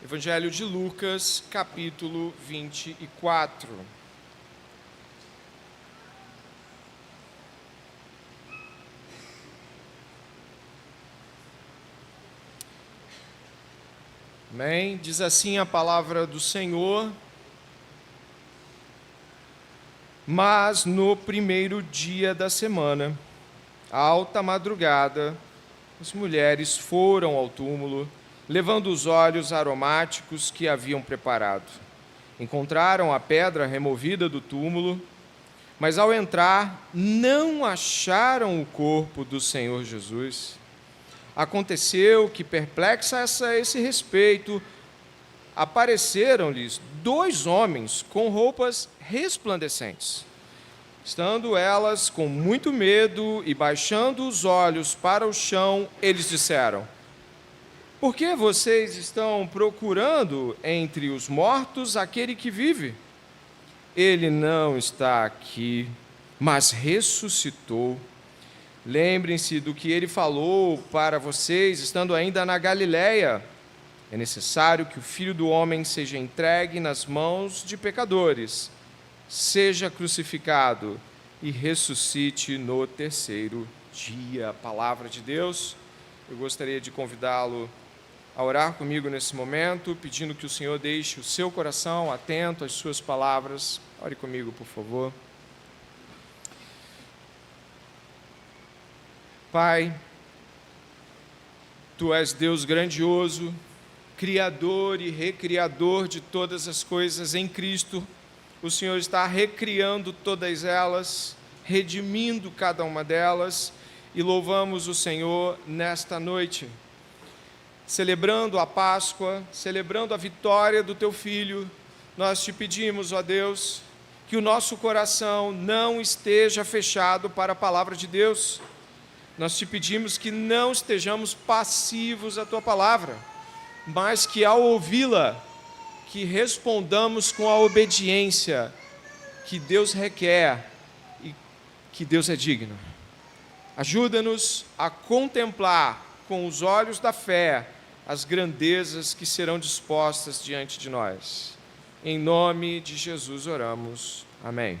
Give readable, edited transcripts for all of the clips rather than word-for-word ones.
Evangelho de Lucas, capítulo 24. Amém? Diz assim a palavra do Senhor: mas no primeiro dia da semana, à alta madrugada, as mulheres foram ao túmulo, levando os óleos aromáticos que haviam preparado. Encontraram a pedra removida do túmulo, mas ao entrar não acharam o corpo do Senhor Jesus. Aconteceu que, perplexa a esse respeito, apareceram-lhes 2 homens com roupas resplandecentes. Estando elas com muito medo e baixando os olhos para o chão, eles disseram: por que vocês estão procurando entre os mortos aquele que vive? Ele não está aqui, mas ressuscitou. Lembrem-se do que ele falou para vocês, estando ainda na Galiléia. É necessário que o Filho do Homem seja entregue nas mãos de pecadores, seja crucificado e ressuscite no terceiro dia. A palavra de Deus. Eu gostaria de convidá-lo a orar comigo nesse momento, pedindo que o Senhor deixe o seu coração atento às suas palavras. Ore comigo, por favor. Pai, Tu és Deus grandioso, Criador e Recriador de todas as coisas em Cristo. O Senhor está recriando todas elas, redimindo cada uma delas, e louvamos o Senhor nesta noite, celebrando a Páscoa, celebrando a vitória do Teu Filho. Nós Te pedimos, ó Deus, que o nosso coração não esteja fechado para a palavra de Deus. Nós Te pedimos que não estejamos passivos à Tua palavra, mas que ao ouvi-la, que respondamos com a obediência que Deus requer e que Deus é digno. Ajuda-nos a contemplar com os olhos da fé as grandezas que serão dispostas diante de nós. Em nome de Jesus oramos. Amém.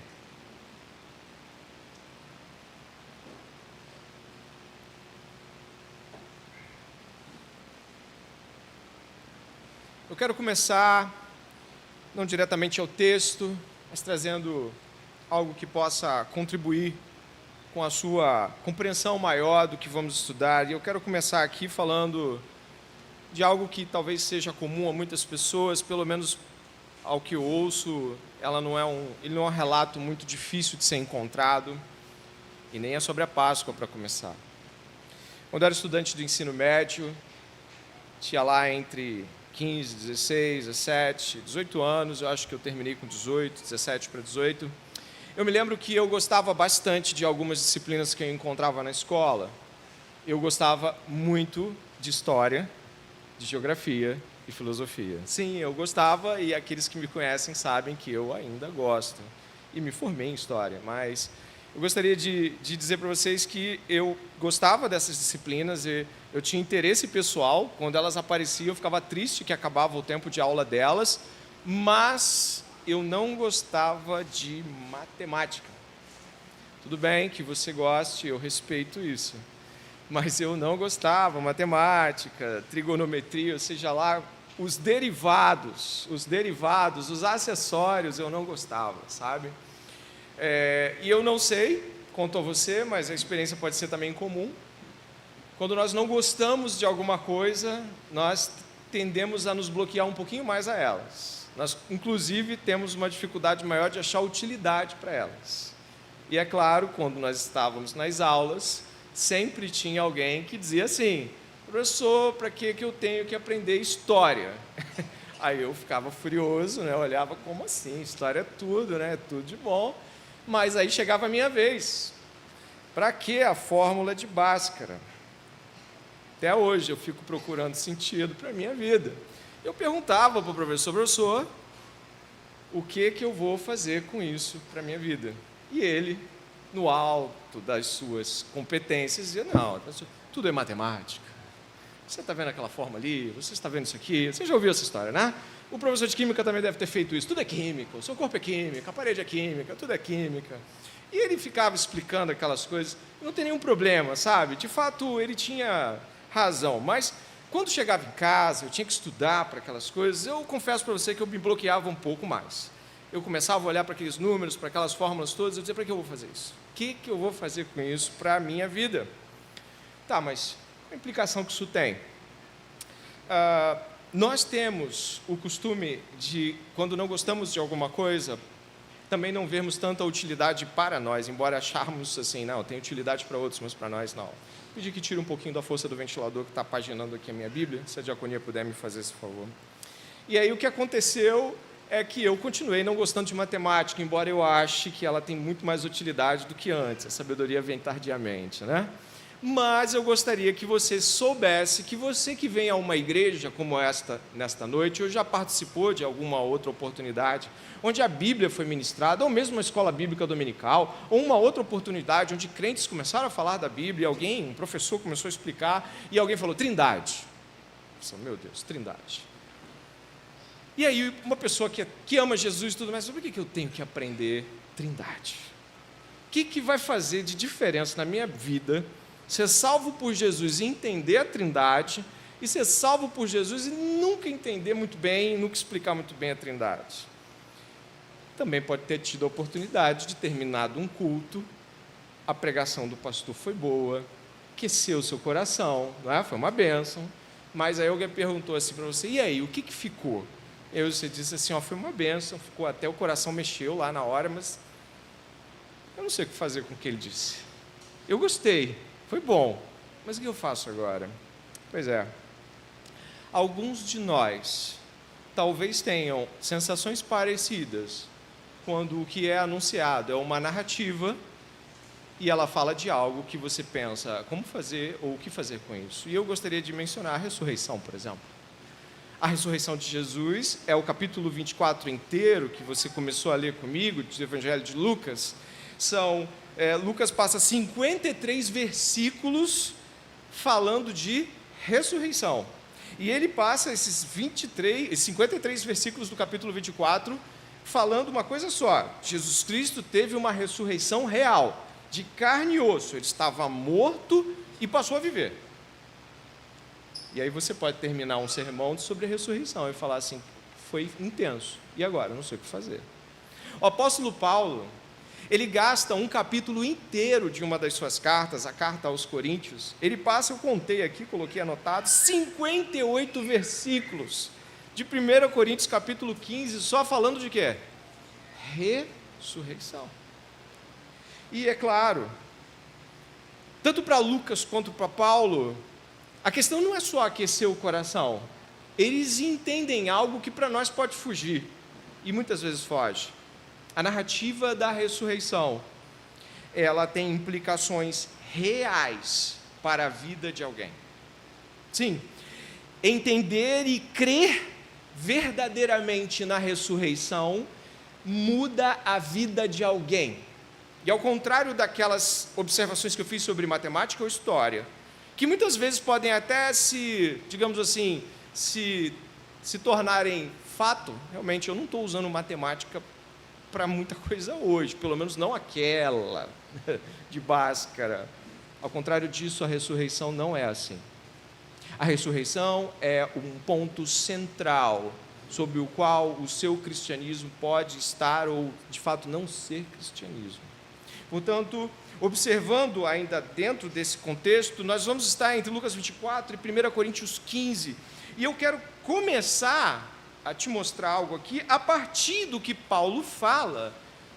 Eu quero começar, não diretamente ao texto, mas trazendo algo que possa contribuir com a sua compreensão maior do que vamos estudar. E eu quero começar aqui falando de algo que talvez seja comum a muitas pessoas, pelo menos ao que eu ouço. Ele não é um relato muito difícil de ser encontrado, e nem é sobre a Páscoa, para começar. Quando eu era estudante do ensino médio, tinha lá entre 15, 16, 17, 18 anos, eu acho que eu terminei com 18, 17 para 18. Eu me lembro que eu gostava bastante de algumas disciplinas que eu encontrava na escola. Eu gostava muito de história, de geografia e filosofia. Sim, eu gostava, e aqueles que me conhecem sabem que eu ainda gosto. E me formei em história, mas eu gostaria de dizer para vocês que eu gostava dessas disciplinas, e eu tinha interesse pessoal. Quando elas apareciam, eu ficava triste que acabava o tempo de aula delas, mas eu não gostava de matemática. Tudo bem que você goste, eu respeito isso, mas eu não gostava. Matemática, trigonometria, ou seja lá, os derivados, os acessórios, eu não gostava, sabe? E eu não sei quanto a você, mas a experiência pode ser também comum. Quando nós não gostamos de alguma coisa, nós tendemos a nos bloquear um pouquinho mais a elas. Nós, inclusive, temos uma dificuldade maior de achar utilidade para elas. E é claro, quando nós estávamos nas aulas, sempre tinha alguém que dizia assim: professor, para que eu tenho que aprender história? Aí eu ficava furioso, né? Eu olhava, como assim? História é tudo, né? É tudo de bom. Mas aí chegava a minha vez. Para que a fórmula de Bhaskara? Até hoje eu fico procurando sentido para a minha vida. Eu perguntava para o professor, o que eu vou fazer com isso para a minha vida? E ele, no alto das suas competências, dizia: não, tudo é matemática. você está vendo aquela forma ali, você está vendo isso aqui, você já ouviu essa história, né? O professor de química também deve ter feito isso, tudo é químico, o seu corpo é química, a parede é química, tudo é química. E ele ficava explicando aquelas coisas, não tem nenhum problema, sabe? De fato, ele tinha razão, mas quando chegava em casa, eu tinha que estudar para aquelas coisas, eu confesso para você que eu me bloqueava um pouco mais. Eu começava a olhar para aqueles números, para aquelas fórmulas todas, eu dizia, para que eu vou fazer isso? O que eu vou fazer com isso para a minha vida? Tá, mas qual a implicação que isso tem? Nós temos o costume de, quando não gostamos de alguma coisa, também não vermos tanta utilidade para nós, embora acharmos assim, não, tem utilidade para outros, mas para nós não. Pedir que tire um pouquinho da força do ventilador que está paginando aqui a minha Bíblia, se a diaconia puder me fazer esse favor. E aí o que aconteceu é que eu continuei não gostando de matemática, embora eu ache que ela tem muito mais utilidade do que antes, a sabedoria vem tardiamente, né? Mas eu gostaria que você soubesse que você que vem a uma igreja como esta, nesta noite, ou já participou de alguma outra oportunidade, onde a Bíblia foi ministrada, ou mesmo uma escola bíblica dominical, ou uma outra oportunidade onde crentes começaram a falar da Bíblia, e um professor começou a explicar, e alguém falou, Trindade. Meu Deus, Trindade. E aí uma pessoa que ama Jesus e tudo mais, sobre o que eu tenho que aprender Trindade? O que vai fazer de diferença na minha vida ser salvo por Jesus e entender a Trindade, e ser salvo por Jesus e nunca entender muito bem, nunca explicar muito bem a Trindade? Também pode ter tido a oportunidade de terminado um culto, a pregação do pastor foi boa, aqueceu o seu coração, não é? Foi uma bênção, mas aí alguém perguntou assim para você, e aí, o que ficou? E você disse assim, foi uma bênção, ficou até o coração mexeu lá na hora, mas eu não sei o que fazer com o que ele disse. Eu gostei, foi bom, mas o que eu faço agora? Pois é, alguns de nós talvez tenham sensações parecidas quando o que é anunciado é uma narrativa e ela fala de algo que você pensa como fazer ou o que fazer com isso. E eu gostaria de mencionar a ressurreição, por exemplo. A ressurreição de Jesus é o capítulo 24 inteiro, que você começou a ler comigo, do Evangelho de Lucas. Lucas passa 53 versículos falando de ressurreição. E ele passa esses 53 versículos do capítulo 24 falando uma coisa só. Jesus Cristo teve uma ressurreição real, de carne e osso. Ele estava morto e passou a viver. E aí você pode terminar um sermão sobre a ressurreição e falar assim, foi intenso, e agora? Não sei o que fazer. O apóstolo Paulo, ele gasta um capítulo inteiro de uma das suas cartas, a carta aos Coríntios, ele passa, eu contei aqui, coloquei anotado, 58 versículos, de 1 Coríntios capítulo 15, só falando de quê? Ressurreição. E é claro, tanto para Lucas quanto para Paulo, a questão não é só aquecer o coração. Eles entendem algo que para nós pode fugir, e muitas vezes foge. A narrativa da ressurreição, ela tem implicações reais para a vida de alguém. Sim, entender e crer verdadeiramente na ressurreição muda a vida de alguém. E ao contrário daquelas observações que eu fiz sobre matemática ou história, que muitas vezes podem até digamos assim, se tornarem fato. Realmente, eu não estou usando matemática para muita coisa hoje, pelo menos não aquela de Bhaskara. Ao contrário disso, a ressurreição não é assim. A ressurreição é um ponto central sobre o qual o seu cristianismo pode estar ou, de fato, não ser cristianismo. Portanto, observando ainda dentro desse contexto, nós vamos estar entre Lucas 24 e 1 Coríntios 15. E eu quero começar a te mostrar algo aqui a partir do que Paulo fala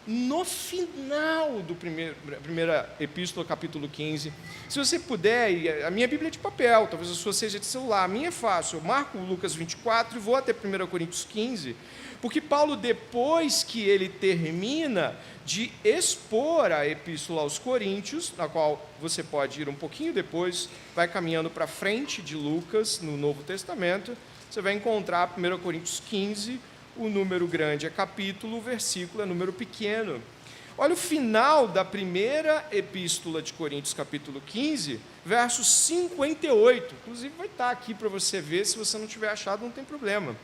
no final do primeira epístola, capítulo 15. Se você puder, a minha Bíblia é de papel, talvez a sua seja de celular, a minha é fácil, eu marco Lucas 24 e vou até 1 Coríntios 15, porque Paulo, depois que ele termina de expor a epístola aos Coríntios, na qual você pode ir um pouquinho depois, vai caminhando para frente de Lucas, no Novo Testamento, você vai encontrar 1 Coríntios 15, o número grande é capítulo, o versículo é número pequeno. Olha o final da primeira epístola de Coríntios, capítulo 15, verso 58. Inclusive vai estar aqui para você ver, se você não tiver achado, não tem problema.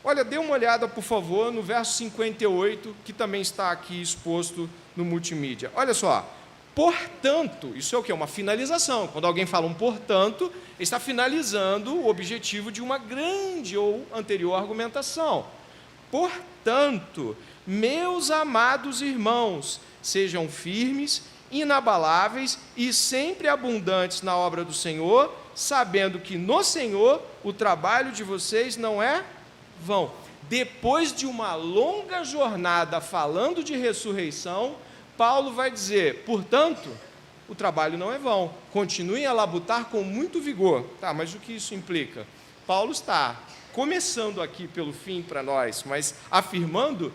Olha, dê uma olhada, por favor, no verso 58, que também está aqui exposto no multimídia. Olha só, portanto, isso é o quê? Uma finalização. Quando alguém fala um portanto, está finalizando o objetivo de uma grande ou anterior argumentação. Portanto, meus amados irmãos, sejam firmes, inabaláveis e sempre abundantes na obra do Senhor, sabendo que no Senhor o trabalho de vocês não é vão. Depois de uma longa jornada falando de ressurreição, Paulo vai dizer, portanto, o trabalho não é vão. Continuem a labutar com muito vigor. Tá, mas o que isso implica? Paulo está começando aqui pelo fim para nós, mas afirmando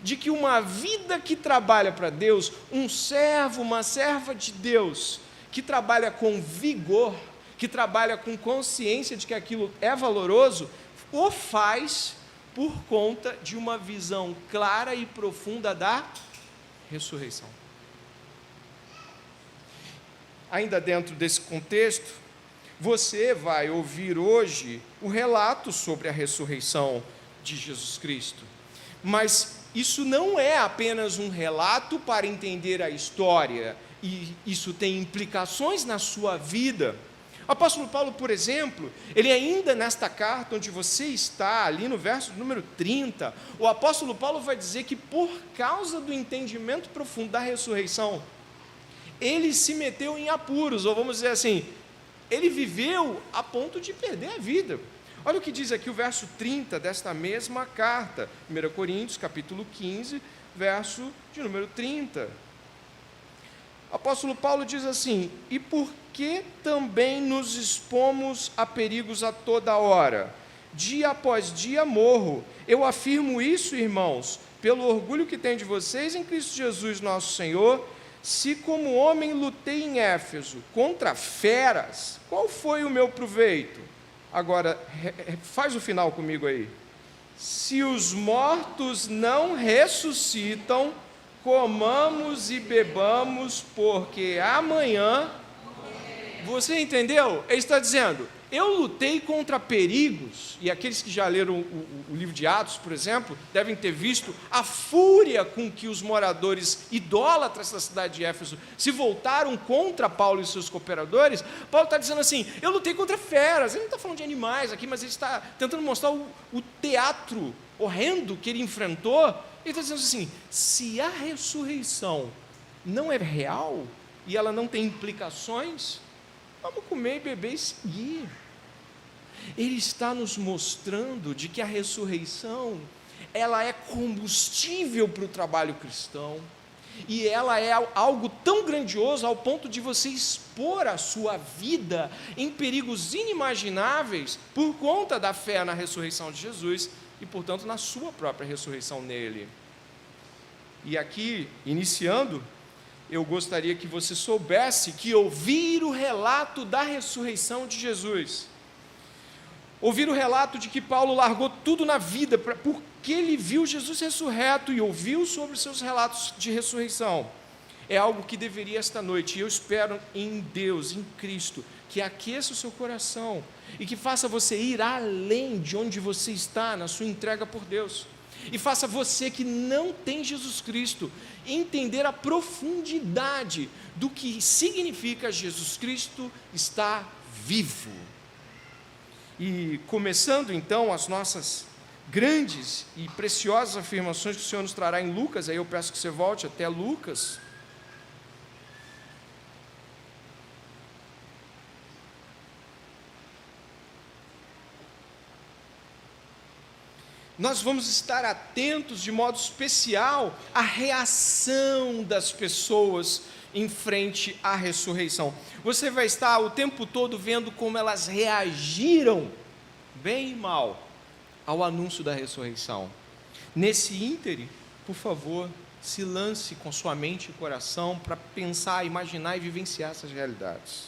de que uma vida que trabalha para Deus, um servo, uma serva de Deus, que trabalha com vigor, que trabalha com consciência de que aquilo é valoroso, o faz por conta de uma visão clara e profunda da ressurreição. Ainda dentro desse contexto, você vai ouvir hoje o relato sobre a ressurreição de Jesus Cristo. Mas isso não é apenas um relato para entender a história, e isso tem implicações na sua vida. O apóstolo Paulo, por exemplo, ele ainda nesta carta onde você está, ali no verso número 30, o apóstolo Paulo vai dizer que por causa do entendimento profundo da ressurreição, ele se meteu em apuros, ou vamos dizer assim, ele viveu a ponto de perder a vida. Olha o que diz aqui o verso 30 desta mesma carta, 1 Coríntios, capítulo 15, verso de número 30. O apóstolo Paulo diz assim, e por que também nos expomos a perigos a toda hora? Dia após dia morro. Eu afirmo isso, irmãos, pelo orgulho que tenho de vocês em Cristo Jesus nosso Senhor. Se como homem lutei em Éfeso contra feras, qual foi o meu proveito? Agora, faz o final comigo aí. Se os mortos não ressuscitam, comamos e bebamos, porque amanhã... Você entendeu? Ele está dizendo, eu lutei contra perigos, e aqueles que já leram o livro de Atos, por exemplo, devem ter visto a fúria com que os moradores idólatras da cidade de Éfeso se voltaram contra Paulo e seus cooperadores. Paulo está dizendo assim, eu lutei contra feras. Ele não está falando de animais aqui, mas ele está tentando mostrar o teatro horrendo que ele enfrentou. Ele está dizendo assim, se a ressurreição não é real, e ela não tem implicações, vamos comer e beber e seguir. Ele está nos mostrando de que a ressurreição, ela é combustível para o trabalho cristão, e ela é algo tão grandioso ao ponto de você expor a sua vida em perigos inimagináveis por conta da fé na ressurreição de Jesus e, portanto, na sua própria ressurreição nele. E aqui, iniciando, eu gostaria que você soubesse que ouvir o relato da ressurreição de Jesus, ouvir o relato de que Paulo largou tudo na vida, porque ele viu Jesus ressurreto e ouviu sobre os seus relatos de ressurreição, é algo que deveria esta noite, e eu espero em Deus, em Cristo, que aqueça o seu coração, e que faça você ir além de onde você está, na sua entrega por Deus, e faça você que não tem Jesus Cristo, entender a profundidade do que significa Jesus Cristo estar vivo. E começando então as nossas grandes e preciosas afirmações que o Senhor nos trará em Lucas, aí eu peço que você volte até Lucas. Nós vamos estar atentos de modo especial à reação das pessoas em frente à ressurreição. Você vai estar o tempo todo vendo como elas reagiram, bem e mal, ao anúncio da ressurreição. Nesse íntere, por favor, se lance com sua mente e coração para pensar, imaginar e vivenciar essas realidades.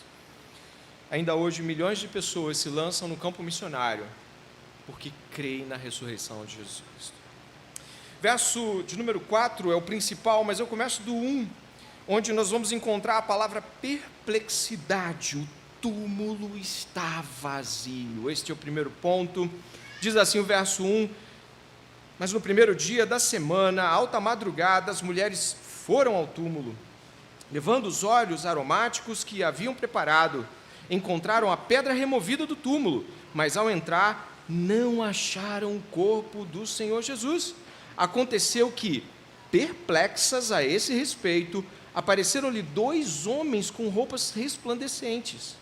Ainda hoje, milhões de pessoas se lançam no campo missionário, porque creem na ressurreição de Jesus Cristo. Verso de número 4 é o principal, mas eu começo do 1, onde nós vamos encontrar a palavra perplexidade. O túmulo está vazio. Este é o primeiro ponto. Diz assim o verso 1: mas no primeiro dia da semana, à alta madrugada, as mulheres foram ao túmulo, levando os óleos aromáticos que haviam preparado. Encontraram a pedra removida do túmulo, mas ao entrar, não acharam o corpo do Senhor Jesus. Aconteceu que, perplexas a esse respeito, apareceram-lhe 2 homens com roupas resplandecentes.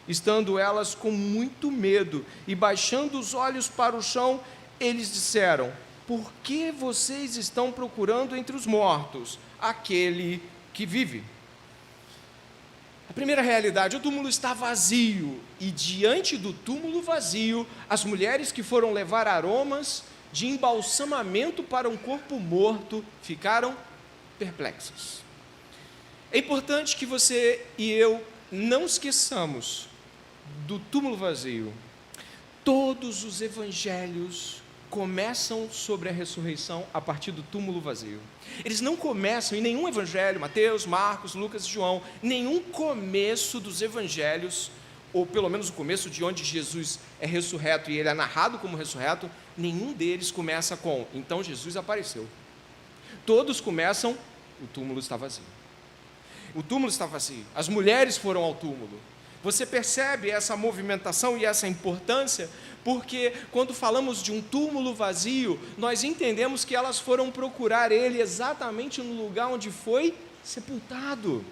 Estando elas com muito medo e baixando os olhos para o chão, eles disseram: por que vocês estão procurando entre os mortos aquele que vive? A primeira realidade: o túmulo está vazio, e diante do túmulo vazio, as mulheres que foram levar aromas de embalsamamento para um corpo morto ficaram perplexas. É importante que você e eu não esqueçamos do túmulo vazio. Todos os evangelhos começam sobre a ressurreição a partir do túmulo vazio. Eles não começam em nenhum evangelho, Mateus, Marcos, Lucas e João, nenhum começo dos evangelhos, ou pelo menos o começo de onde Jesus é ressurreto e ele é narrado como ressurreto, nenhum deles começa com: então Jesus apareceu. Todos começam: o túmulo está vazio. O túmulo está vazio. As mulheres foram ao túmulo. Você percebe essa movimentação e essa importância, porque quando falamos de um túmulo vazio, nós entendemos que elas foram procurar ele exatamente no lugar onde foi sepultado.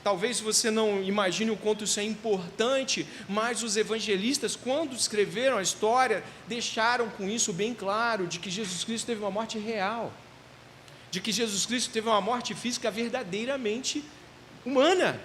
Talvez você não imagine o quanto isso é importante, mas os evangelistas, quando escreveram a história, deixaram com isso bem claro, de que Jesus Cristo teve uma morte real, de que Jesus Cristo teve uma morte física verdadeiramente humana,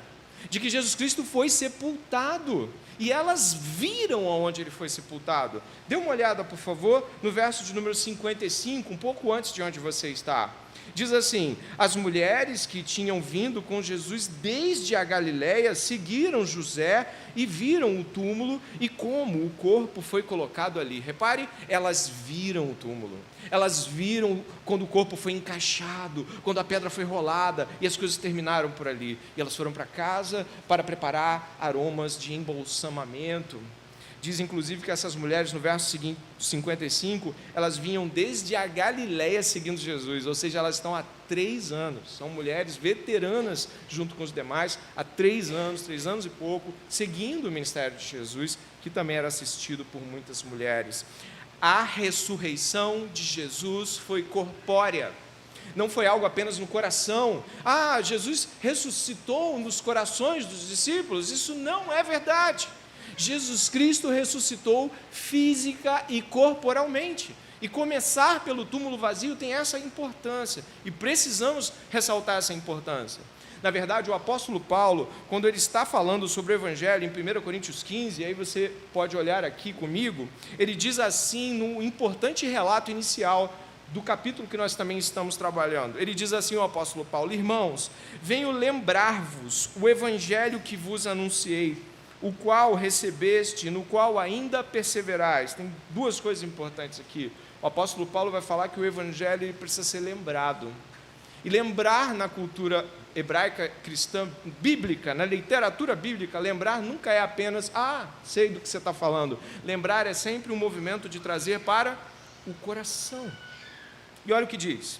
de que Jesus Cristo foi sepultado, e elas viram aonde ele foi sepultado. Dê uma olhada, por favor, no verso de número 55, um pouco antes de onde você está. Diz assim: as mulheres que tinham vindo com Jesus desde a Galiléia seguiram José e viram o túmulo e como o corpo foi colocado ali. Repare, elas viram o túmulo, elas viram quando o corpo foi encaixado, quando a pedra foi rolada e as coisas terminaram por ali. E elas foram para casa para preparar aromas de embalsamamento. Diz inclusive que essas mulheres, no verso seguinte, 55, elas vinham desde a Galiléia seguindo Jesus, ou seja, elas estão há 3 anos, são mulheres veteranas junto com os demais, há 3 anos e pouco, seguindo o ministério de Jesus, que também era assistido por muitas mulheres. A ressurreição de Jesus foi corpórea, não foi algo apenas no coração. Jesus ressuscitou nos corações dos discípulos, isso não é verdade. Jesus Cristo ressuscitou física e corporalmente, e começar pelo túmulo vazio tem essa importância, e precisamos ressaltar essa importância. Na verdade, o apóstolo Paulo, quando ele está falando sobre o Evangelho, em 1 Coríntios 15, aí você pode olhar aqui comigo, ele diz assim, no importante relato inicial do capítulo que nós também estamos trabalhando, ele diz assim, o apóstolo Paulo: irmãos, venho lembrar-vos o Evangelho que vos anunciei, o qual recebeste, no qual ainda perseverais. Tem 2 coisas importantes aqui. O apóstolo Paulo vai falar que o Evangelho precisa ser lembrado. E lembrar na cultura hebraica cristã bíblica, na literatura bíblica, lembrar nunca é apenas, sei do que você está falando. Lembrar é sempre um movimento de trazer para o coração. E olha o que diz: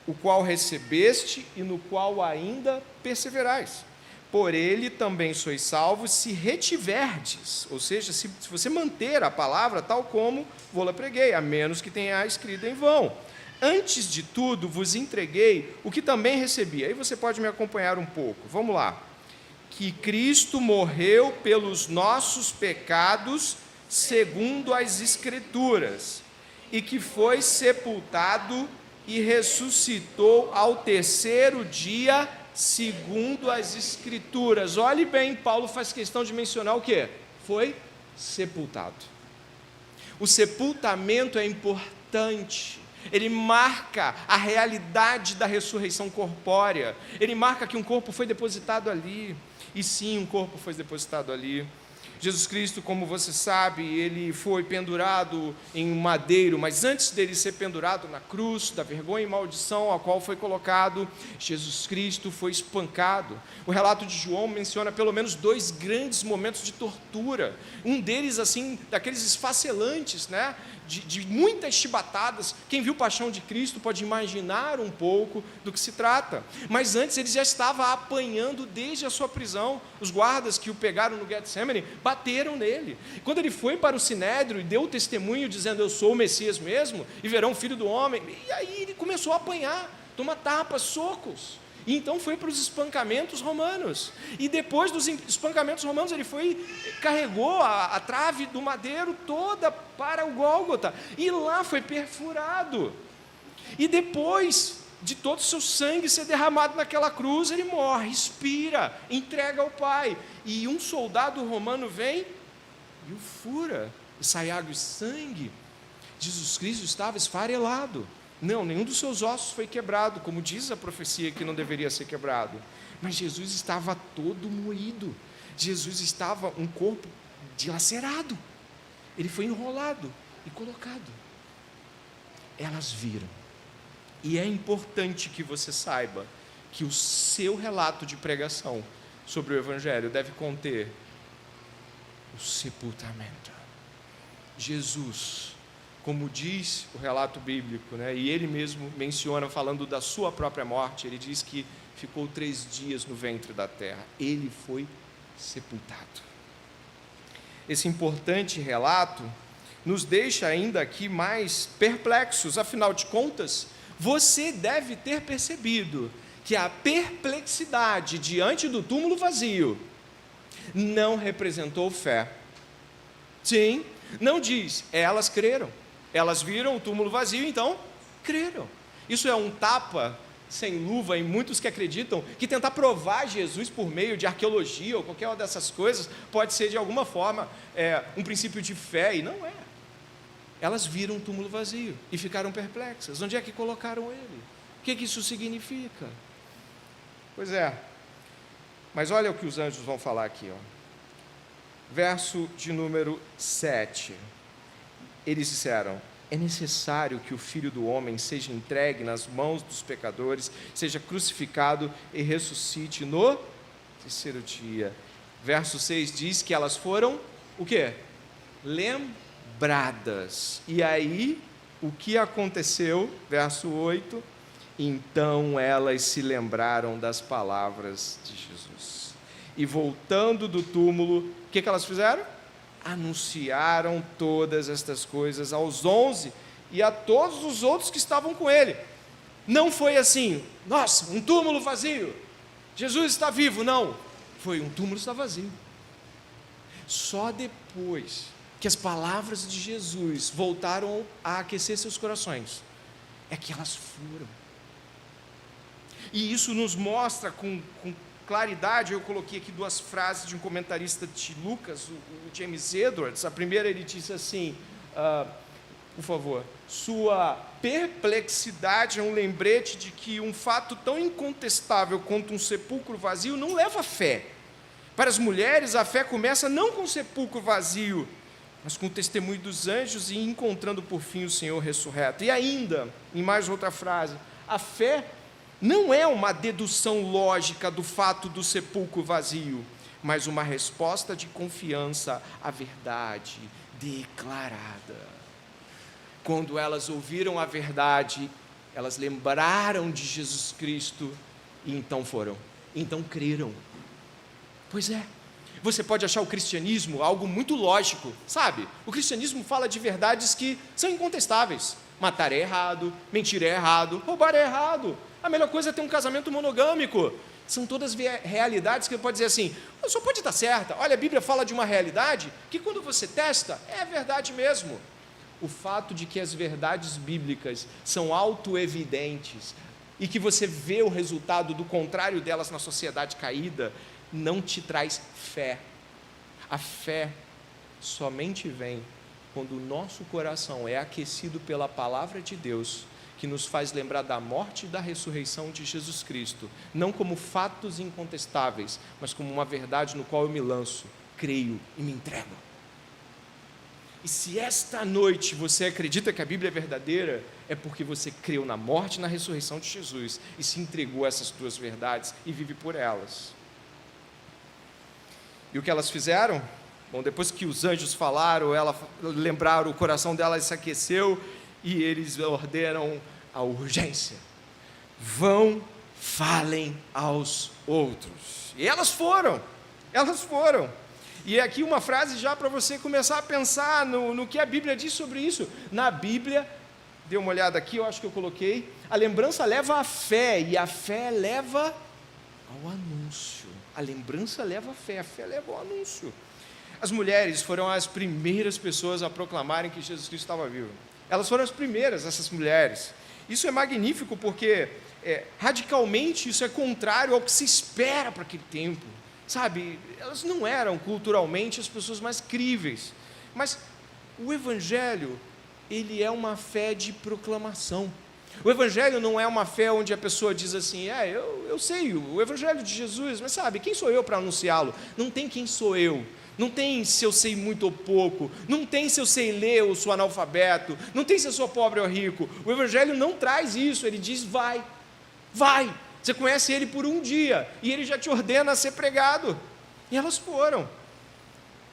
o qual recebeste e no qual ainda perseverais. Por ele também sois salvos, se retiverdes, ou seja, se você manter a palavra tal como vou-la preguei, a menos que tenha escrito em vão. Antes de tudo vos entreguei o que também recebi. Aí você pode me acompanhar um pouco, vamos lá. Que Cristo morreu pelos nossos pecados, segundo as Escrituras, e que foi sepultado e ressuscitou ao 3º dia, segundo as Escrituras. Olhe bem, Paulo faz questão de mencionar o quê? Foi sepultado. O sepultamento é importante. Ele marca a realidade da ressurreição corpórea. Ele marca que um corpo foi depositado ali. E sim, um corpo foi depositado ali. Jesus Cristo, como você sabe, ele foi pendurado em um madeiro, mas antes dele ser pendurado na cruz, da vergonha e maldição a qual foi colocado, Jesus Cristo foi espancado. O relato de João menciona pelo menos 2 grandes momentos de tortura, um deles assim, daqueles esfacelantes, né? De muitas chibatadas. Quem viu Paixão de Cristo pode imaginar um pouco do que se trata, mas antes ele já estava apanhando desde a sua prisão. Os guardas que o pegaram no Getsemane bateram nele. Quando ele foi para o Sinédrio e deu o testemunho dizendo: eu sou o Messias mesmo, e verão o Filho do Homem, e aí ele começou a apanhar, tomar tapas, socos. E então foi para os espancamentos romanos. E depois dos espancamentos romanos, ele carregou a trave do madeiro toda para o Gólgota. E lá foi perfurado. E depois de todo o seu sangue ser derramado naquela cruz, ele morre, expira, entrega ao Pai. E um soldado romano vem e o fura, e sai água e sangue. Jesus Cristo estava esfarelado. Não, nenhum dos seus ossos foi quebrado, como diz a profecia que não deveria ser quebrado. Mas Jesus estava todo moído. Jesus estava um corpo dilacerado. Ele foi enrolado e colocado. Elas viram. E é importante que você saiba que o seu relato de pregação sobre o Evangelho deve conter o sepultamento. Jesus, como diz o relato bíblico, né, e ele mesmo menciona, falando da sua própria morte, ele diz que ficou 3 dias no ventre da terra. Ele foi sepultado. Esse importante relato nos deixa ainda aqui mais perplexos. Afinal de contas, você deve ter percebido que a perplexidade diante do túmulo vazio não representou fé. Sim, não diz, elas creram. Elas viram o túmulo vazio, então creram. Isso é um tapa sem luva em muitos que acreditam que tentar provar Jesus por meio de arqueologia ou qualquer uma dessas coisas pode ser de alguma forma um princípio de fé, e não é. Elas viram o túmulo vazio e ficaram perplexas. Onde é que colocaram ele? O que isso significa? Pois é, mas olha o que os anjos vão falar aqui, ó. Verso de número 7. Eles disseram: é necessário que o Filho do Homem seja entregue nas mãos dos pecadores, seja crucificado e ressuscite no 3º dia. Verso 6 diz que elas foram, o quê? Lembradas. E aí, o que aconteceu? Verso 8: então elas se lembraram das palavras de Jesus. E voltando do túmulo, o que elas fizeram? Anunciaram todas estas coisas aos 11 e a todos os outros que estavam com ele. Não foi assim: nossa, um túmulo vazio, Jesus está vivo. Não, foi um túmulo está vazio. Só depois que as palavras de Jesus voltaram a aquecer seus corações, é que elas foram. E isso nos mostra com claridade. Eu coloquei aqui 2 frases de um comentarista de Lucas, o James Edwards. A primeira, ele disse assim, por favor: sua perplexidade é um lembrete de que um fato tão incontestável quanto um sepulcro vazio não leva fé. Para as mulheres, a fé começa não com o sepulcro vazio, mas com o testemunho dos anjos e encontrando por fim o Senhor ressurreto. E ainda, em mais outra frase, a fé não é uma dedução lógica do fato do sepulcro vazio, mas uma resposta de confiança à verdade declarada. Quando elas ouviram a verdade, elas lembraram de Jesus Cristo e então foram, então creram. Pois é, você pode achar o cristianismo algo muito lógico, sabe? O cristianismo fala de verdades que são incontestáveis. Matar é errado, mentir é errado, roubar é errado. A melhor coisa é ter um casamento monogâmico. São todas realidades que você pode dizer assim: só pode estar certa. Olha, a Bíblia fala de uma realidade que quando você testa, é verdade mesmo. O fato de que as verdades bíblicas são autoevidentes e que você vê o resultado do contrário delas na sociedade caída, não te traz fé. A fé somente vem quando o nosso coração é aquecido pela palavra de Deus, que nos faz lembrar da morte e da ressurreição de Jesus Cristo, não como fatos incontestáveis, mas como uma verdade no qual eu me lanço creio e me entrego. E se esta noite você acredita que a Bíblia é verdadeira, é porque você creu na morte e na ressurreição de Jesus e se entregou a essas duas verdades e vive por elas. E o que elas fizeram? Bom, depois que os anjos falaram, lembraram, o coração dela se aqueceu e eles ordenam a urgência. Vão, falem aos outros. E elas foram. E aqui uma frase já para você começar a pensar no que a Bíblia diz sobre isso. Na Bíblia, dê uma olhada aqui, eu acho que eu coloquei, a lembrança leva à fé, e a fé leva ao anúncio. A lembrança leva à fé, a fé leva ao anúncio. As mulheres foram as primeiras pessoas a proclamarem que Jesus Cristo estava vivo. Elas foram as primeiras, essas mulheres. Isso é magnífico porque, radicalmente, isso é contrário ao que se espera para aquele tempo. Sabe, elas não eram culturalmente as pessoas mais críveis, mas o Evangelho, ele é uma fé de proclamação. O Evangelho não é uma fé onde a pessoa diz assim, eu sei o Evangelho de Jesus, mas sabe, quem sou eu para anunciá-lo? Não tem quem sou eu, não tem se eu sei muito ou pouco, não tem se eu sei ler ou sou analfabeto, não tem se eu sou pobre ou rico. O Evangelho não traz isso, ele diz vai. Você conhece ele por um dia, e ele já te ordena a ser pregado. E elas foram.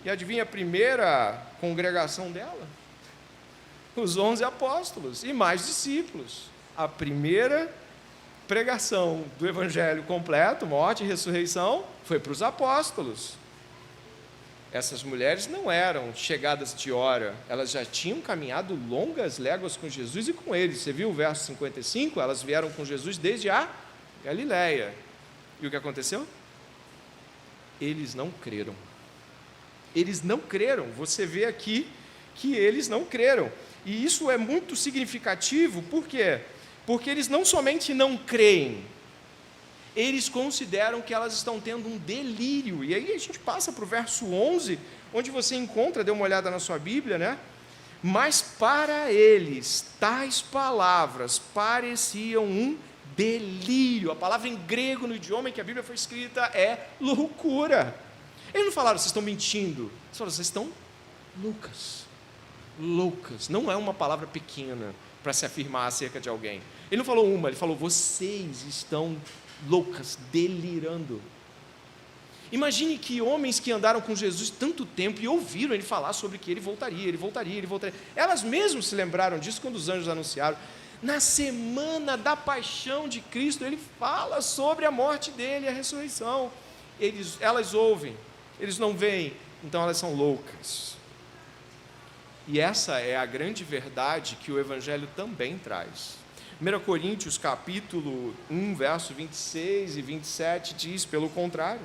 E adivinha a primeira congregação dela? Os 11 apóstolos e mais discípulos. A primeira pregação do Evangelho completo, morte e ressurreição, foi para os apóstolos. Essas mulheres não eram chegadas de hora, elas já tinham caminhado longas léguas com Jesus e com ele. Você viu o verso 55? Elas vieram com Jesus desde a Galileia. E o que aconteceu? Eles não creram. Eles não creram. Você vê aqui que eles não creram. E isso é muito significativo, por quê? Porque eles não somente não creem, eles consideram que elas estão tendo um delírio. E aí a gente passa para o verso 11, onde você encontra, dê uma olhada na sua Bíblia, né? Mas para eles, tais palavras pareciam um delírio. A palavra em grego, no idioma em que a Bíblia foi escrita, é loucura. Eles não falaram, vocês estão mentindo. Eles falaram, vocês estão loucas. Não é uma palavra pequena para se afirmar acerca de alguém. Ele não falou uma, ele falou, vocês estão loucas, delirando. Imagine que homens que andaram com Jesus tanto tempo e ouviram ele falar sobre que ele voltaria. Elas mesmas se lembraram disso quando os anjos anunciaram. Na semana da paixão de Cristo, ele fala sobre a morte dele e a ressurreição. Elas ouvem, eles não veem, então elas são loucas. E essa é a grande verdade que o Evangelho também traz. 1 Coríntios capítulo 1, verso 26 e 27 diz, pelo contrário,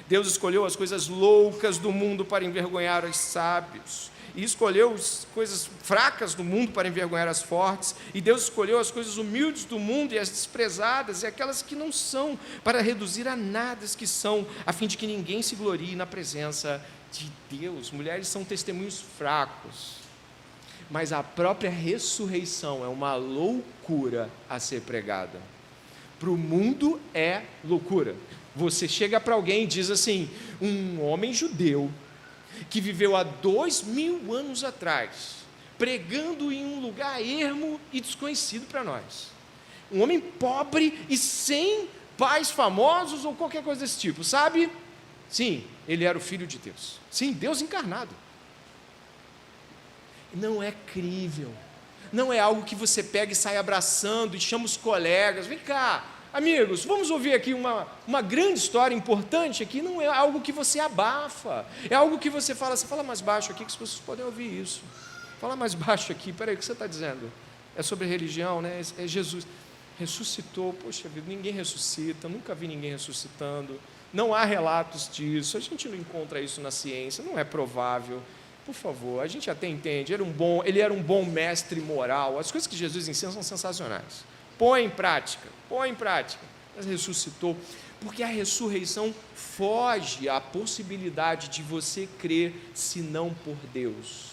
Deus escolheu as coisas loucas do mundo para envergonhar os sábios, e escolheu as coisas fracas do mundo para envergonhar as fortes, e Deus escolheu as coisas humildes do mundo e as desprezadas, e aquelas que não são, para reduzir a nada as que são, a fim de que ninguém se glorie na presença de Deus. Mulheres são testemunhos fracos, mas a própria ressurreição é uma loucura a ser pregada. Para o mundo é loucura. Você chega para alguém e diz assim, um homem judeu, que viveu há 2000 anos atrás, pregando em um lugar ermo e desconhecido para nós. Um homem pobre e sem pais famosos ou qualquer coisa desse tipo, sabe? Sim, ele era o Filho de Deus. Sim, Deus encarnado. Não é crível, não é algo que você pega e sai abraçando e chama os colegas, vem cá, amigos, vamos ouvir aqui uma grande história importante aqui. Não é algo que você abafa, é algo que você fala mais baixo aqui, que as pessoas podem ouvir isso. Fala mais baixo aqui, peraí, o que você está dizendo? É sobre religião, né? É Jesus ressuscitou, poxa vida, ninguém ressuscita, nunca vi ninguém ressuscitando, não há relatos disso, a gente não encontra isso na ciência, não é provável. Por favor, a gente até entende, ele era um bom mestre moral, as coisas que Jesus ensina são sensacionais. Põe em prática, mas ressuscitou, porque a ressurreição foge à possibilidade de você crer senão por Deus.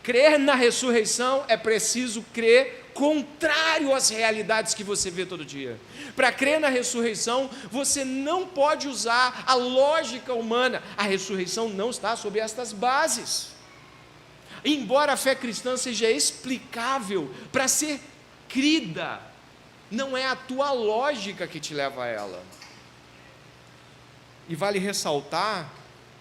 Crer na ressurreição é preciso crer contrário às realidades que você vê todo dia. Para crer na ressurreição, você não pode usar a lógica humana. A ressurreição não está sob estas bases. Embora a fé cristã seja explicável, para ser crida, não é a tua lógica que te leva a ela. E vale ressaltar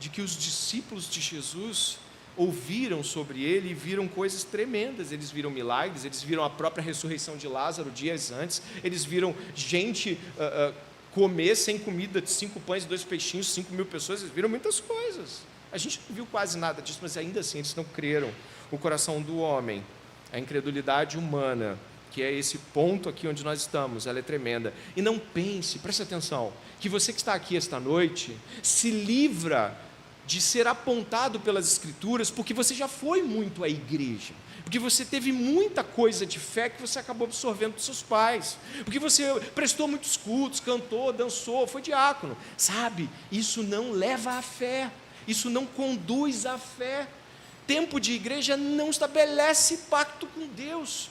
de que os discípulos de Jesus ouviram sobre ele e viram coisas tremendas. Eles viram milagres, eles viram a própria ressurreição de Lázaro dias antes, eles viram gente comer sem comida, de 5 pães e 2 peixinhos, 5.000 pessoas, eles viram muitas coisas. A gente não viu quase nada disso, mas ainda assim eles não creram. O coração do homem, a incredulidade humana, que é esse ponto aqui onde nós estamos, ela é tremenda. E não pense, preste atenção, que você que está aqui esta noite, se livra de ser apontado pelas Escrituras, porque você já foi muito à igreja, porque você teve muita coisa de fé que você acabou absorvendo dos seus pais, porque você prestou muitos cultos, cantou, dançou, foi diácono. Sabe, isso não leva à fé, isso não conduz à fé. Tempo de igreja não estabelece pacto com Deus.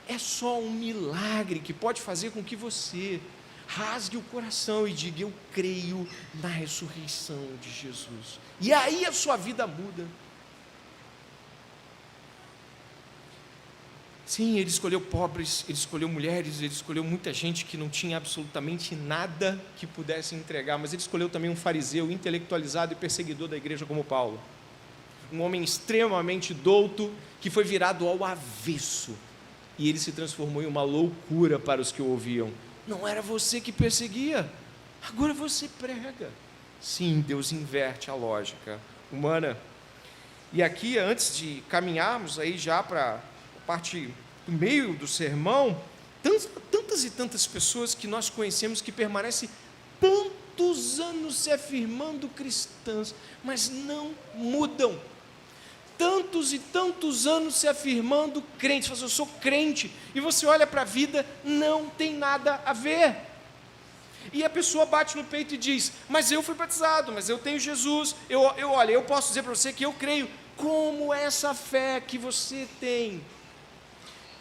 É só um milagre que pode fazer com que você rasgue o coração e diga: eu creio na ressurreição de Jesus. E aí a sua vida muda. Sim, ele escolheu pobres, ele escolheu mulheres, ele escolheu muita gente que não tinha absolutamente nada que pudesse entregar, mas ele escolheu também um fariseu intelectualizado e perseguidor da igreja como Paulo. Um homem extremamente douto, que foi virado ao avesso, e ele se transformou em uma loucura para os que o ouviam. Não era você que perseguia, agora você prega. Sim, Deus inverte a lógica humana. E aqui, antes de caminharmos aí já para a parte do meio do sermão, tantas e tantas pessoas que nós conhecemos que permanecem tantos anos se afirmando cristãs, mas não mudam. Tantos e tantos anos se afirmando crentes, eu sou crente, e você olha para a vida, não tem nada a ver. E a pessoa bate no peito e diz: mas eu fui batizado, mas eu tenho Jesus, olha, eu posso dizer para você que eu creio. Como essa fé que você tem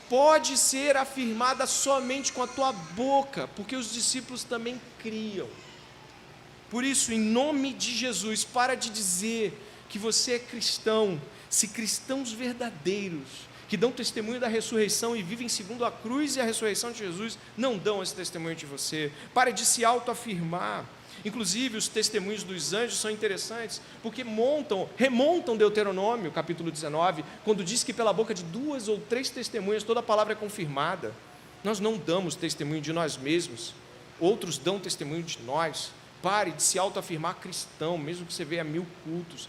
pode ser afirmada somente com a tua boca? Porque os discípulos também criam. Por isso, em nome de Jesus, para de dizer que você é cristão. Se cristãos verdadeiros, que dão testemunho da ressurreição e vivem segundo a cruz e a ressurreição de Jesus, não dão esse testemunho de você. Pare de se autoafirmar. Inclusive, os testemunhos dos anjos são interessantes, porque remontam Deuteronômio, capítulo 19, quando diz que pela boca de 2 ou 3 testemunhas toda a palavra é confirmada. Nós não damos testemunho de nós mesmos, outros dão testemunho de nós. Pare de se autoafirmar cristão, mesmo que você veja 1000 cultos,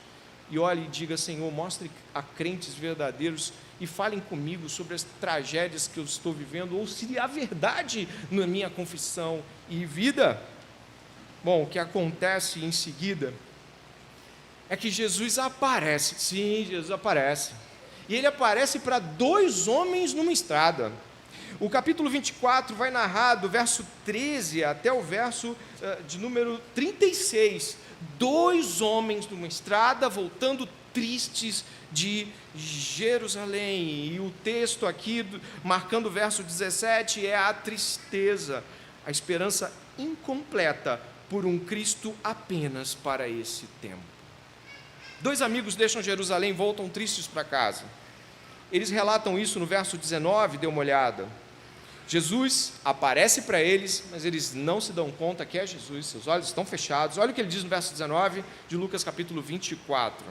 e olhe e diga: Senhor, mostre a crentes verdadeiros e falem comigo sobre as tragédias que eu estou vivendo, ou se há verdade na minha confissão e vida. Bom, o que acontece em seguida é que Jesus aparece. Sim, Jesus aparece. E ele aparece para 2 homens numa estrada. O capítulo 24 vai narrar do verso 13 até o verso de número 36. 2 homens numa estrada voltando tristes de Jerusalém. E o texto aqui, marcando o verso 17, é a tristeza, a esperança incompleta por um Cristo apenas para esse tempo. 2 amigos deixam Jerusalém e voltam tristes para casa. Eles relatam isso no verso 19, dê uma olhada. Jesus aparece para eles, mas eles não se dão conta que é Jesus, seus olhos estão fechados. Olha o que ele diz no verso 19 de Lucas capítulo 24.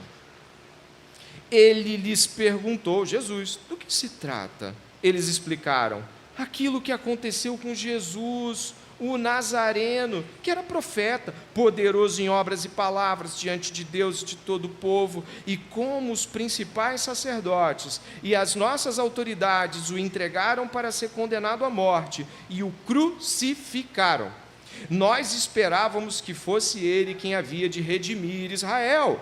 Ele lhes perguntou, Jesus, do que se trata? Eles explicaram: aquilo que aconteceu com Jesus, o Nazareno, que era profeta, poderoso em obras e palavras diante de Deus e de todo o povo, e como os principais sacerdotes e as nossas autoridades o entregaram para ser condenado à morte e o crucificaram. Nós esperávamos que fosse ele quem havia de redimir Israel.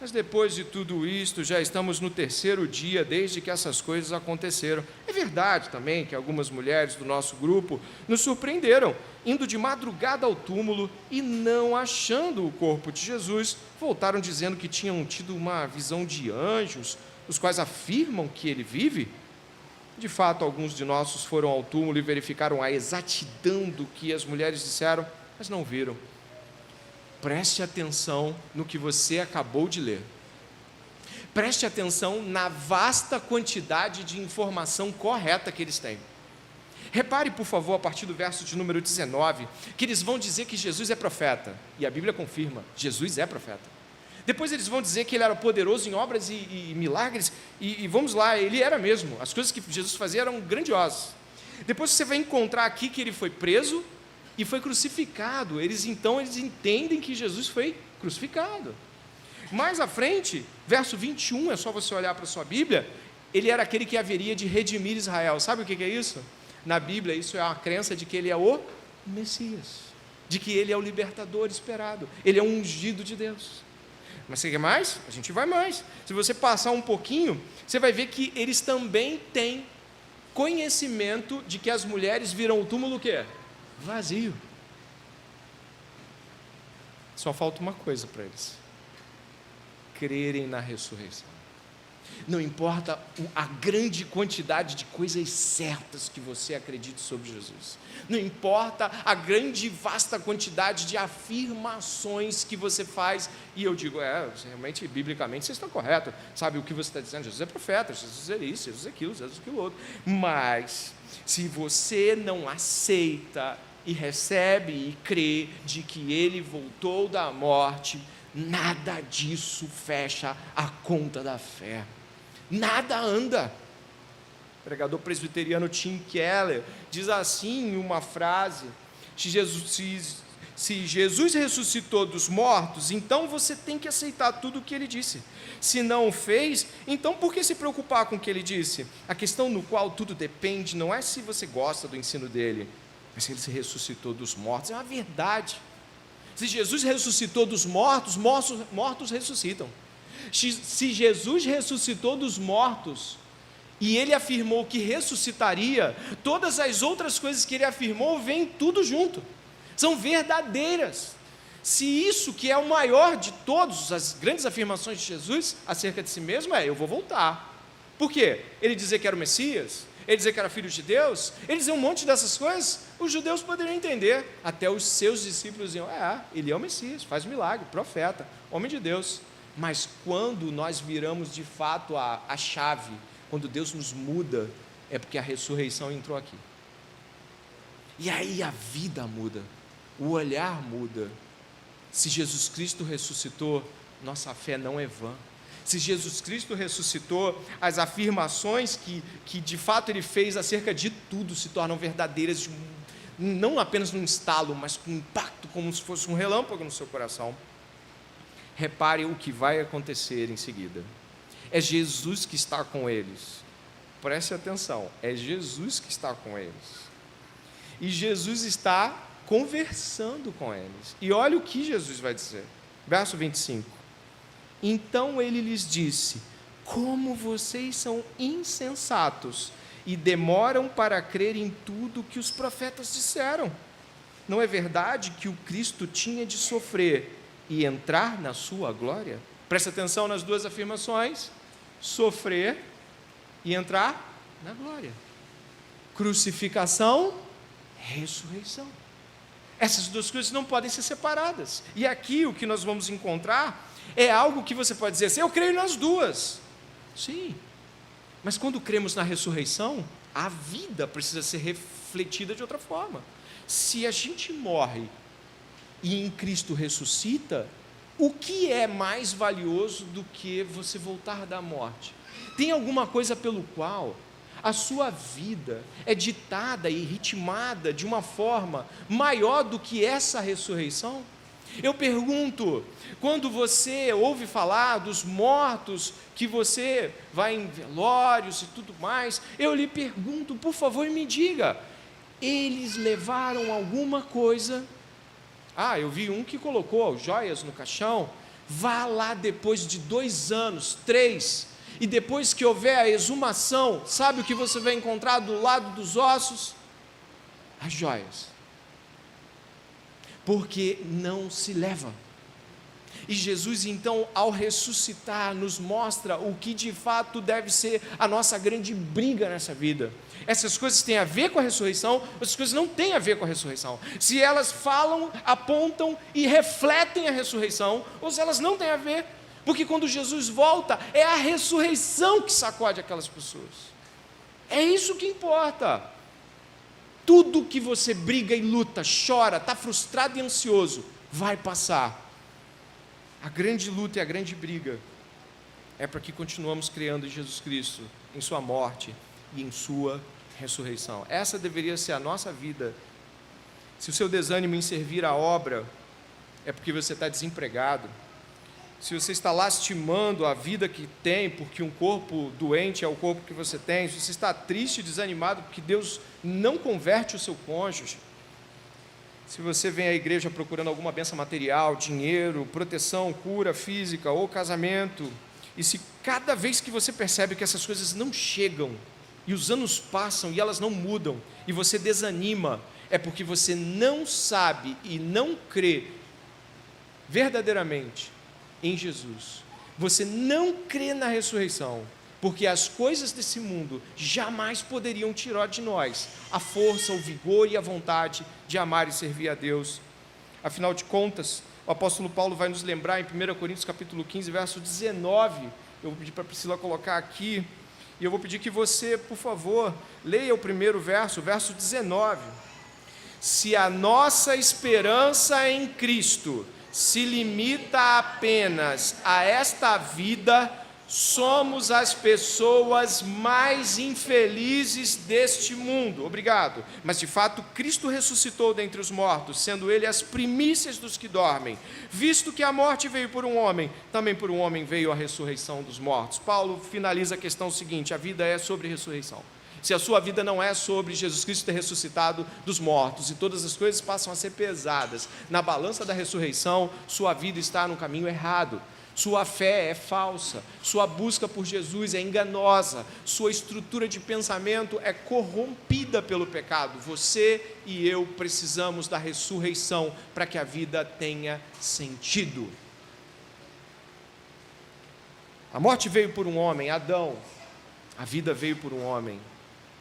Mas depois de tudo isto, já estamos no 3º dia desde que essas coisas aconteceram. É verdade também que algumas mulheres do nosso grupo nos surpreenderam, indo de madrugada ao túmulo e não achando o corpo de Jesus, voltaram dizendo que tinham tido uma visão de anjos, os quais afirmam que ele vive. De fato, alguns de nós foram ao túmulo e verificaram a exatidão do que as mulheres disseram, mas não viram. Preste atenção no que você acabou de ler. Preste atenção na vasta quantidade de informação correta que eles têm. Repare, por favor, a partir do verso de número 19, que eles vão dizer que Jesus é profeta, e a Bíblia confirma, Jesus é profeta. Depois eles vão dizer que ele era poderoso em obras e milagres, e vamos lá, ele era mesmo, as coisas que Jesus fazia eram grandiosas. Depois você vai encontrar aqui que ele foi preso e foi crucificado, eles entendem que Jesus foi crucificado. Mais à frente, verso 21, é só você olhar para a sua Bíblia, ele era aquele que haveria de redimir Israel. Sabe o que é isso? Na Bíblia, isso é a crença de que ele é o Messias, de que ele é o libertador esperado, ele é o ungido de Deus. Mas você quer mais? A gente vai mais. Se você passar um pouquinho, você vai ver que eles também têm conhecimento de que as mulheres viram o túmulo o quê? Vazio. Só falta uma coisa para eles: crerem na ressurreição. Não importa a grande quantidade de coisas certas que você acredite sobre Jesus, não importa a grande e vasta quantidade de afirmações que você faz, e eu digo, realmente, biblicamente, você está correto, sabe o que você está dizendo? Jesus é profeta, Jesus é isso, Jesus é aquilo, Jesus é aquilo outro, mas se você não aceita e recebe e crê de que ele voltou da morte, nada disso fecha a conta da fé. Nada anda. O pregador presbiteriano Tim Keller diz assim em uma frase: se Jesus ressuscitou dos mortos, então você tem que aceitar tudo o que ele disse. Se não o fez, então por que se preocupar com o que ele disse? A questão no qual tudo depende não é se você gosta do ensino dele, mas se ele se ressuscitou dos mortos. É uma verdade. Se Jesus ressuscitou dos mortos, mortos ressuscitam. Se Jesus ressuscitou dos mortos, e ele afirmou que ressuscitaria, todas as outras coisas que ele afirmou, vêm tudo junto, são verdadeiras. Se isso que é o maior de todas as grandes afirmações de Jesus, acerca de si mesmo, eu vou voltar. Por quê? Ele dizer que era o Messias, ele dizer que era filho de Deus, ele dizer um monte dessas coisas, os judeus poderiam entender, até os seus discípulos diziam, ele é o Messias, faz milagre, profeta, homem de Deus. Mas quando nós viramos de fato a chave, quando Deus nos muda, é porque a ressurreição entrou aqui. E aí a vida muda, o olhar muda. Se Jesus Cristo ressuscitou, nossa fé não é vã. Se Jesus Cristo ressuscitou, as afirmações que de fato ele fez acerca de tudo se tornam verdadeiras, não apenas num estalo, mas com impacto, como se fosse um relâmpago no seu coração. Repare o que vai acontecer em seguida. É Jesus que está com eles. Preste atenção, é Jesus que está com eles. E Jesus está conversando com eles. E olha o que Jesus vai dizer. Verso 25. Então ele lhes disse: como vocês são insensatos e demoram para crer em tudo que os profetas disseram. Não é verdade que o Cristo tinha de sofrer e entrar na sua glória? Presta atenção nas duas afirmações: sofrer e entrar na glória. Crucificação, ressurreição. Essas duas coisas não podem ser separadas. E aqui o que nós vamos encontrar é algo que você pode dizer assim: eu creio nas duas. Sim, mas quando cremos na ressurreição, a vida precisa ser refletida de outra forma. Se a gente morre e em Cristo ressuscita, o que é mais valioso do que você voltar da morte? Tem alguma coisa pelo qual a sua vida é ditada e ritmada de uma forma maior do que essa ressurreição? Eu pergunto, quando você ouve falar dos mortos, que você vai em velórios e tudo mais, eu lhe pergunto, por favor, me diga, eles levaram alguma coisa? Eu vi um que colocou joias no caixão. Vá lá depois de 2 anos, 3, e depois que houver a exumação, sabe o que você vai encontrar do lado dos ossos? As joias. Porque não se leva. E Jesus, então, ao ressuscitar, nos mostra o que de fato deve ser a nossa grande briga nessa vida. Essas coisas têm a ver com a ressurreição, essas coisas não têm a ver com a ressurreição. Se elas falam, apontam e refletem a ressurreição, ou se elas não têm a ver, porque quando Jesus volta, é a ressurreição que sacode aquelas pessoas. É isso que importa. Tudo que você briga e luta, chora, está frustrado e ansioso, vai passar. A grande luta e a grande briga é para que continuamos crendo em Jesus Cristo, em sua morte e em sua ressurreição. Essa deveria ser a nossa vida. Se o seu desânimo em servir a obra é porque você está desempregado, se você está lastimando a vida que tem porque um corpo doente é o corpo que você tem, se você está triste e desanimado porque Deus não converte o seu cônjuge, se você vem à igreja procurando alguma bênção material, dinheiro, proteção, cura física ou casamento, e se cada vez que você percebe que essas coisas não chegam, e os anos passam e elas não mudam, e você desanima, é porque você não sabe e não crê verdadeiramente em Jesus. Você não crê na ressurreição, porque as coisas desse mundo jamais poderiam tirar de nós a força, o vigor e a vontade de amar e servir a Deus. Afinal de contas, o apóstolo Paulo vai nos lembrar em 1 Coríntios capítulo 15, verso 19, eu vou pedir para a Priscila colocar aqui, e eu vou pedir que você, por favor, leia o primeiro verso, o verso 19. Se a nossa esperança em Cristo se limita apenas a esta vida, somos as pessoas mais infelizes deste mundo. Obrigado. Mas de fato, Cristo ressuscitou dentre os mortos, sendo Ele as primícias dos que dormem. Visto que a morte veio por um homem, também por um homem veio a ressurreição dos mortos. Paulo finaliza a questão seguinte: a vida é sobre ressurreição. Se a sua vida não é sobre Jesus Cristo ter ressuscitado dos mortos e todas as coisas passam a ser pesadas na balança da ressurreição, sua vida está no caminho errado. Sua fé é falsa, sua busca por Jesus é enganosa, sua estrutura de pensamento é corrompida pelo pecado. Você e eu precisamos da ressurreição para que a vida tenha sentido. A morte veio por um homem, Adão. A vida veio por um homem,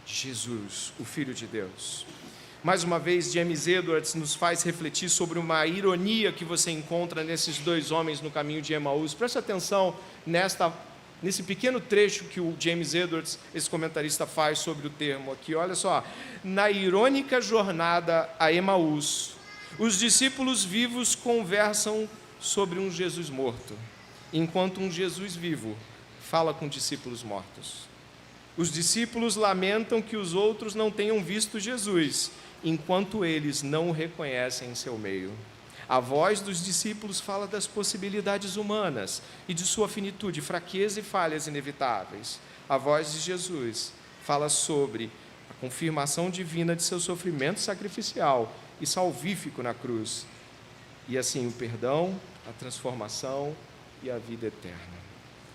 Jesus, o Filho de Deus. Mais uma vez, James Edwards nos faz refletir sobre uma ironia que você encontra nesses dois homens no caminho de Emaús. Preste atenção nesse pequeno trecho que o James Edwards, esse comentarista, faz sobre o termo aqui. Olha só: na irônica jornada a Emaús, os discípulos vivos conversam sobre um Jesus morto, enquanto um Jesus vivo fala com discípulos mortos. Os discípulos lamentam que os outros não tenham visto Jesus, enquanto eles não o reconhecem em seu meio. A voz dos discípulos fala das possibilidades humanas e de sua finitude, fraqueza e falhas inevitáveis. A voz de Jesus fala sobre a confirmação divina de seu sofrimento sacrificial e salvífico na cruz, e assim o perdão, a transformação e a vida eterna.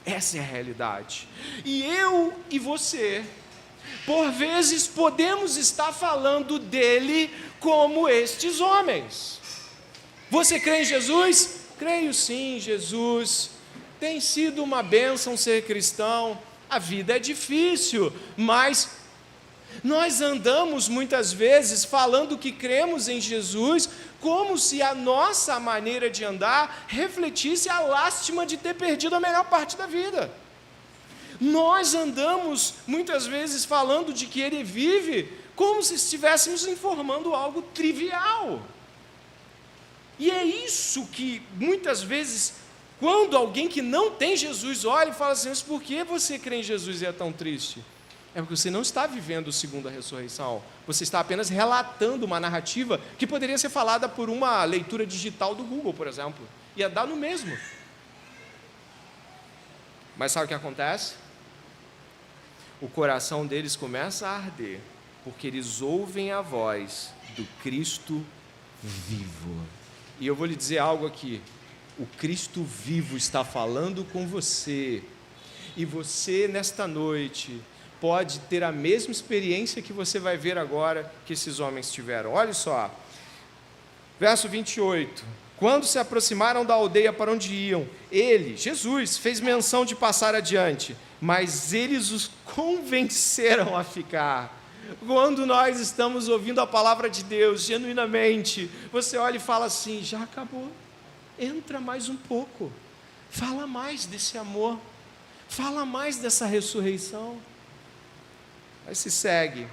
Essa é a realidade. E eu e você, por vezes, podemos estar falando dele como estes homens. Você crê em Jesus? Creio sim, Jesus. Tem sido uma bênção ser cristão. A vida é difícil, mas nós andamos muitas vezes falando que cremos em Jesus como se a nossa maneira de andar refletisse a lástima de ter perdido a melhor parte da vida. Nós andamos muitas vezes falando de que Ele vive como se estivéssemos informando algo trivial. E é isso que muitas vezes, quando alguém que não tem Jesus olha e fala assim: mas por que você crê em Jesus e é tão triste? É porque você não está vivendo segundo a ressurreição. Você está apenas relatando uma narrativa que poderia ser falada por uma leitura digital do Google, por exemplo. Ia dar no mesmo. Mas sabe o que acontece? O coração deles começa a arder, porque eles ouvem a voz do Cristo vivo. E eu vou lhe dizer algo aqui: o Cristo vivo está falando com você, e você nesta noite pode ter a mesma experiência que você vai ver agora que esses homens tiveram. Olha só, verso 28, Quando se aproximaram da aldeia para onde iam, ele, Jesus, fez menção de passar adiante, mas eles os convenceram a ficar. Quando nós estamos ouvindo a palavra de Deus genuinamente, você olha e fala assim: já acabou, entra mais um pouco, fala mais desse amor, fala mais dessa ressurreição. Aí se segue,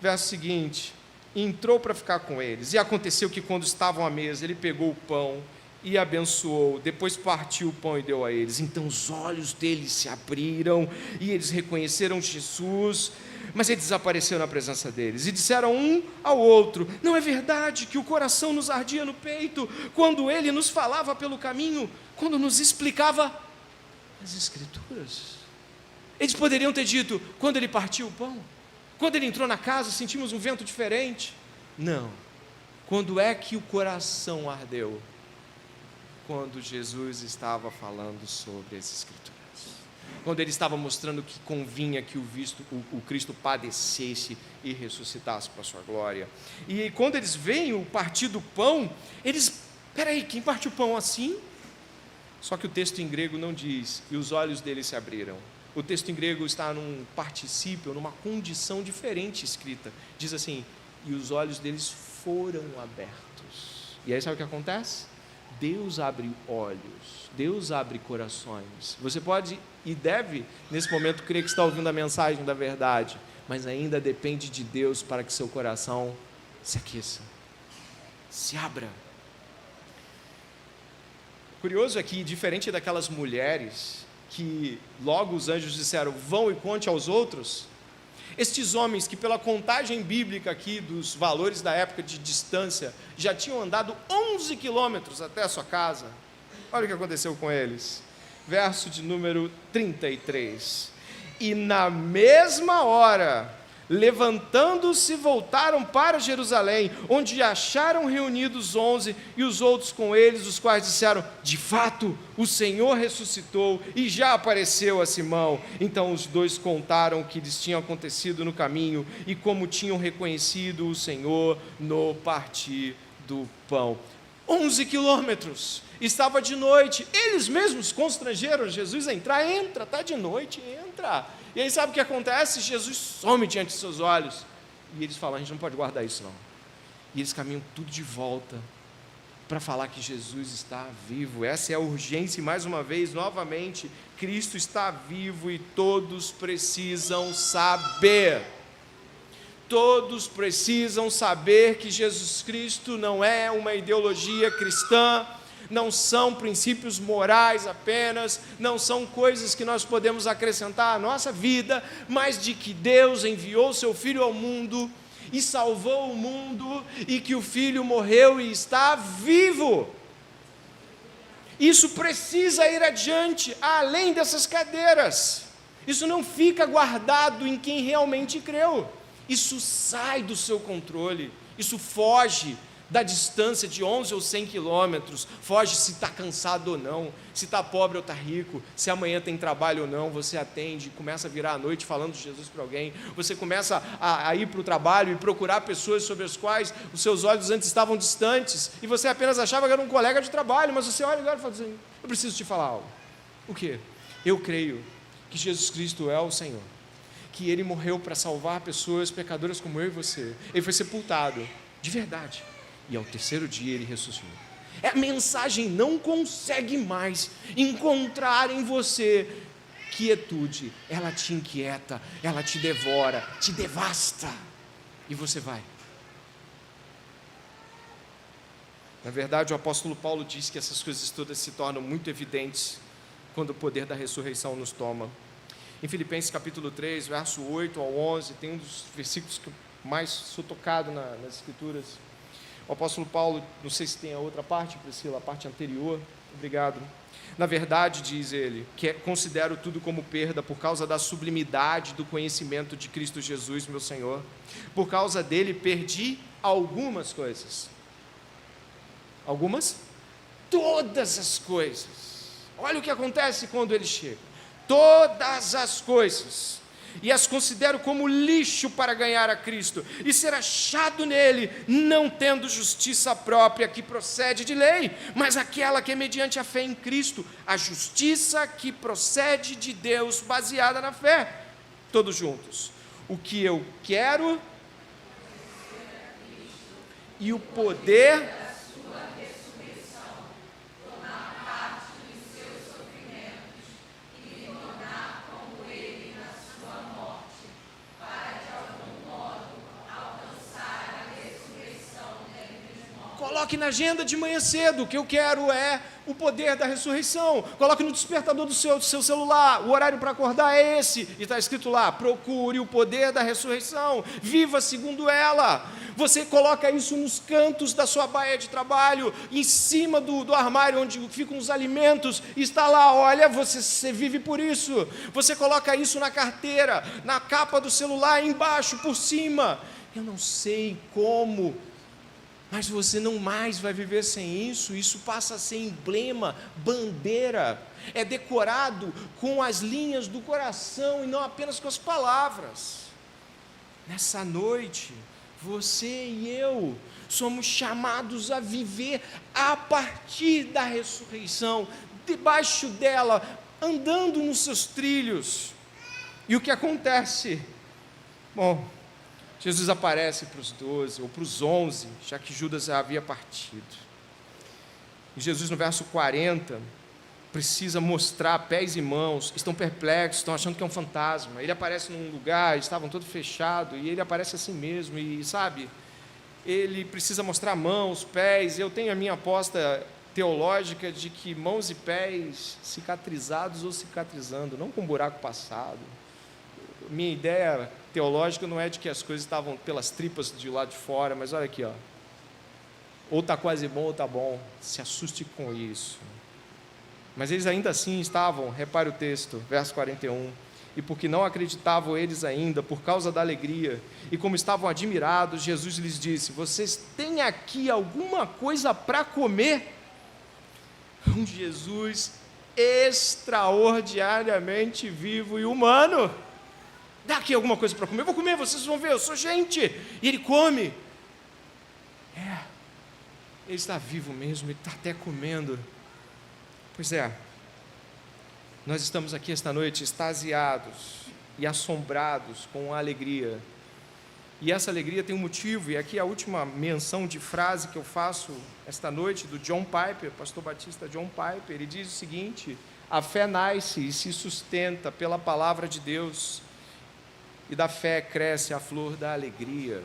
verso seguinte: entrou para ficar com eles, e aconteceu que quando estavam à mesa, ele pegou o pão e abençoou, depois partiu o pão e deu a eles. Então os olhos deles se abriram, e eles reconheceram Jesus, mas ele desapareceu na presença deles, e disseram um ao outro: não é verdade que o coração nos ardia no peito, quando ele nos falava pelo caminho, quando nos explicava as Escrituras? Eles poderiam ter dito: quando ele partiu o pão, quando ele entrou na casa, sentimos um vento diferente. Não. Quando é que o coração ardeu? Quando Jesus estava falando sobre as Escrituras. Quando ele estava mostrando que convinha que o Cristo padecesse e ressuscitasse para a sua glória. E quando eles veem o partir do pão, eles: peraí, quem partiu o pão assim? Só que o texto em grego não diz: e os olhos deles se abriram. O texto em grego está num particípio, numa condição diferente escrita. Diz assim: e os olhos deles foram abertos. E aí sabe o que acontece? Deus abre olhos, Deus abre corações. Você pode e deve, nesse momento, crer que está ouvindo a mensagem da verdade, mas ainda depende de Deus para que seu coração se aqueça, se abra. Curioso é que, diferente daquelas mulheres que logo os anjos disseram: vão e conte aos outros, estes homens que, pela contagem bíblica aqui dos valores da época de distância, já tinham andado 11 quilômetros até a sua casa. Olha o que aconteceu com eles, verso de número 33: e na mesma hora, levantando-se, voltaram para Jerusalém, onde acharam reunidos 11, e os outros com eles, os quais disseram: de fato, o Senhor ressuscitou e já apareceu a Simão. Então os dois contaram o que lhes tinha acontecido no caminho e como tinham reconhecido o Senhor no partir do pão. 11 quilômetros, estava de noite, eles mesmos constrangeram Jesus a entrar: entra, está de noite, entra. E aí sabe o que acontece? Jesus some diante de seus olhos, e eles falam: a gente não pode guardar isso não. E eles caminham tudo de volta, para falar que Jesus está vivo. Essa é a urgência, e mais uma vez, novamente, Cristo está vivo, e todos precisam saber. Todos precisam saber que Jesus Cristo não é uma ideologia cristã, não são princípios morais apenas, não são coisas que nós podemos acrescentar à nossa vida, mas de que Deus enviou seu Filho ao mundo e salvou o mundo, e que o Filho morreu e está vivo. Isso precisa ir adiante, além dessas cadeiras. Isso não fica guardado em quem realmente creu. Isso sai do seu controle, isso foge da distância de 11 ou 100 quilômetros, foge se está cansado ou não, se está pobre ou está rico, se amanhã tem trabalho ou não. Você atende, começa a virar à noite falando de Jesus para alguém, você começa a ir para o trabalho e procurar pessoas sobre as quais os seus olhos antes estavam distantes, e você apenas achava que era um colega de trabalho, mas você olha agora e fala assim: eu preciso te falar algo. O quê? Eu creio que Jesus Cristo é o Senhor, que Ele morreu para salvar pessoas pecadoras como eu e você, Ele foi sepultado, de verdade, e ao terceiro dia Ele ressuscitou. A mensagem não consegue mais encontrar em você quietude, ela te inquieta, ela te devora, te devasta, e você vai. Na verdade, o apóstolo Paulo diz que essas coisas todas se tornam muito evidentes quando o poder da ressurreição nos toma. Em Filipenses capítulo 3, verso 8 ao 11, tem um dos versículos que mais sou tocado nas Escrituras. O apóstolo Paulo, não sei se tem a outra parte, Priscila, a parte anterior, obrigado. Na verdade, diz ele, que considero tudo como perda por causa da sublimidade do conhecimento de Cristo Jesus, meu Senhor. Por causa dele, perdi algumas coisas. Algumas? Todas as coisas. Olha o que acontece quando ele chega. Todas as coisas, e as considero como lixo para ganhar a Cristo e ser achado nele, não tendo justiça própria que procede de lei, mas aquela que é mediante a fé em Cristo, a justiça que procede de Deus, baseada na fé. Todos juntos. O que eu quero e o poder Coloque na agenda de manhã cedo, o que eu quero é o poder da ressurreição. Coloque no despertador do seu celular, o horário para acordar é esse, e está escrito lá, procure o poder da ressurreição, viva segundo ela. Você coloca isso nos cantos da sua baia de trabalho, em cima do armário onde ficam os alimentos, e está lá, olha, você vive por isso. Você coloca isso na carteira, na capa do celular, embaixo, por cima. Eu não sei como, mas você não mais vai viver sem isso. Isso passa a ser emblema, bandeira, é decorado com as linhas do coração e não apenas com as palavras. Nessa noite, você e eu somos chamados a viver a partir da ressurreição, debaixo dela, andando nos seus trilhos. E o que acontece? Bom, Jesus aparece para os 12, ou para os 11, já que Judas já havia partido. E Jesus, no verso 40, precisa mostrar pés e mãos, estão perplexos, estão achando que é um fantasma. Ele aparece num lugar, estavam todos fechados, e ele aparece assim mesmo, e sabe, ele precisa mostrar mãos, pés. Eu tenho a minha aposta teológica de que mãos e pés cicatrizados ou cicatrizando, não com buraco passado. Minha ideia teológica não é de que as coisas estavam pelas tripas de lá de fora, mas olha aqui, ó. Ou está quase bom ou está bom, se assuste com isso. Mas eles ainda assim estavam, repare o texto, verso 41, e porque não acreditavam eles ainda, por causa da alegria, e como estavam admirados, Jesus lhes disse: vocês têm aqui alguma coisa para comer? Um Jesus extraordinariamente vivo e humano. Dá aqui alguma coisa para comer? Eu vou comer, vocês vão ver, eu sou gente. E ele come. Ele está vivo mesmo, ele está até comendo. Pois é, nós estamos aqui esta noite extasiados e assombrados com a alegria. E essa alegria tem um motivo, e aqui a última menção de frase que eu faço esta noite, do John Piper, pastor batista John Piper. Ele diz o seguinte: a fé nasce e se sustenta pela palavra de Deus, e da fé cresce a flor da alegria.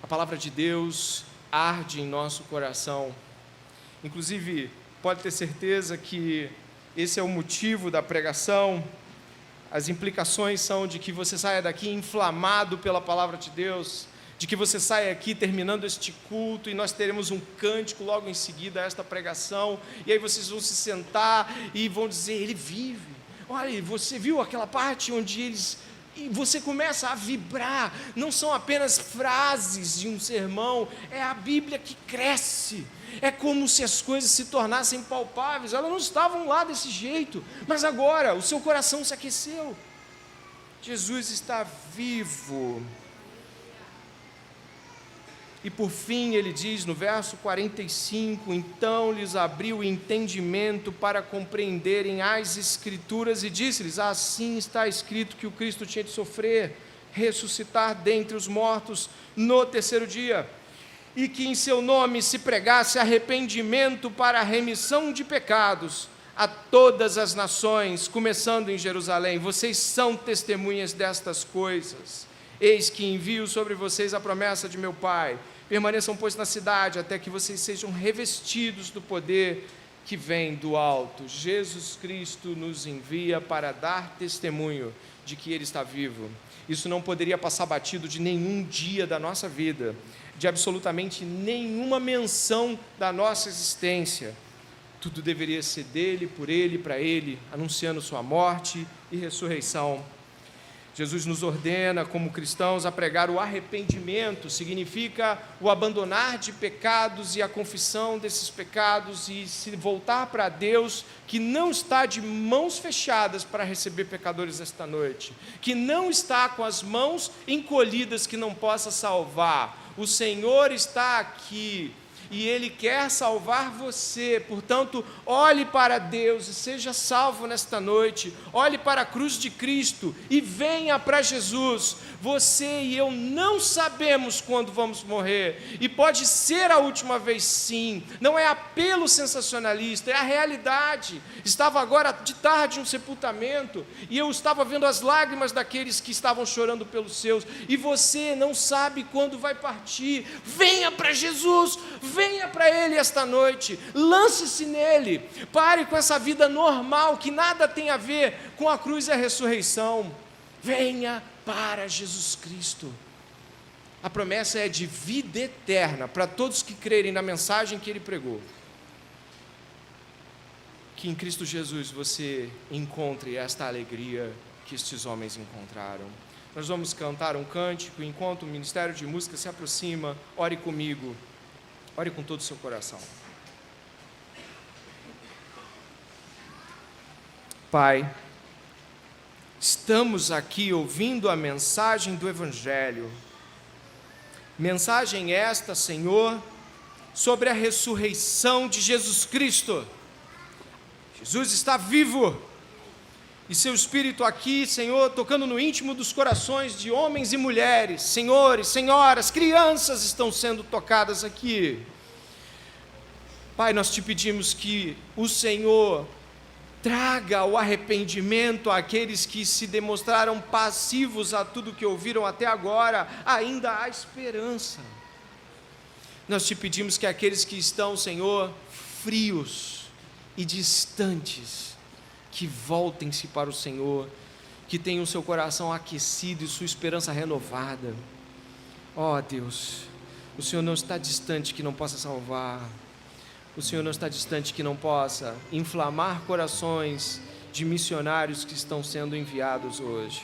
A palavra de Deus arde em nosso coração. Inclusive, pode ter certeza que esse é o motivo da pregação. As implicações são de que você saia daqui inflamado pela palavra de Deus, de que você saia aqui terminando este culto, e nós teremos um cântico logo em seguida a esta pregação, e aí vocês vão se sentar e vão dizer: ele vive. Olha, você viu aquela parte onde eles... E você começa a vibrar. Não são apenas frases de um sermão, é a Bíblia que cresce. É como se as coisas se tornassem palpáveis. Elas não estavam lá desse jeito, mas agora o seu coração se aqueceu. Jesus está vivo. E por fim ele diz no verso 45, então lhes abriu o entendimento para compreenderem as Escrituras e disse-lhes: assim está escrito que o Cristo tinha de sofrer, ressuscitar dentre os mortos no terceiro dia, e que em seu nome se pregasse arrependimento para a remissão de pecados a todas as nações, começando em Jerusalém. Vocês são testemunhas destas coisas. Eis que envio sobre vocês a promessa de meu Pai. Permaneçam, pois, na cidade, até que vocês sejam revestidos do poder que vem do alto. Jesus Cristo nos envia para dar testemunho de que Ele está vivo. Isso não poderia passar batido de nenhum dia da nossa vida, de absolutamente nenhuma menção da nossa existência. Tudo deveria ser dele, por ele, para ele, anunciando sua morte e ressurreição. Jesus nos ordena, como cristãos, a pregar o arrependimento, significa o abandonar de pecados e a confissão desses pecados e se voltar para Deus, que não está de mãos fechadas para receber pecadores esta noite, que não está com as mãos encolhidas que não possa salvar. O Senhor está aqui e Ele quer salvar você. Portanto, olhe para Deus e seja salvo nesta noite. Olhe para a cruz de Cristo e venha para Jesus. Você e eu não sabemos quando vamos morrer, e pode ser a última vez, sim. Não é apelo sensacionalista, é a realidade. Estava agora de tarde um sepultamento e eu estava vendo as lágrimas daqueles que estavam chorando pelos seus, e você não sabe quando vai partir. Venha para Jesus, venha para Ele esta noite, lance-se nele, pare com essa vida normal que nada tem a ver com a cruz e a ressurreição. Venha para Jesus Cristo. A promessa é de vida eterna para todos que crerem na mensagem que Ele pregou. Que em Cristo Jesus você encontre esta alegria que estes homens encontraram. Nós vamos cantar um cântico, enquanto o Ministério de Música se aproxima. Ore comigo, ore com todo o seu coração. Pai, estamos aqui ouvindo a mensagem do Evangelho. Mensagem esta, Senhor, sobre a ressurreição de Jesus Cristo. Jesus está vivo, e seu Espírito aqui, Senhor, tocando no íntimo dos corações de homens e mulheres, senhores, senhoras, crianças estão sendo tocadas aqui. Pai, nós te pedimos que o Senhor traga o arrependimento àqueles que se demonstraram passivos a tudo que ouviram até agora. Ainda há esperança. Nós te pedimos que aqueles que estão, Senhor, frios e distantes, que voltem-se para o Senhor, que tenham seu coração aquecido e sua esperança renovada. Ó Deus, o Senhor não está distante que não possa salvar. O Senhor não está distante que não possa inflamar corações de missionários que estão sendo enviados hoje.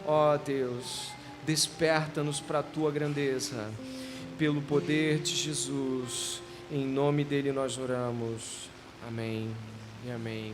Ó Deus, desperta-nos para a Tua grandeza, pelo poder de Jesus. Em nome dEle nós oramos. Amém e amém.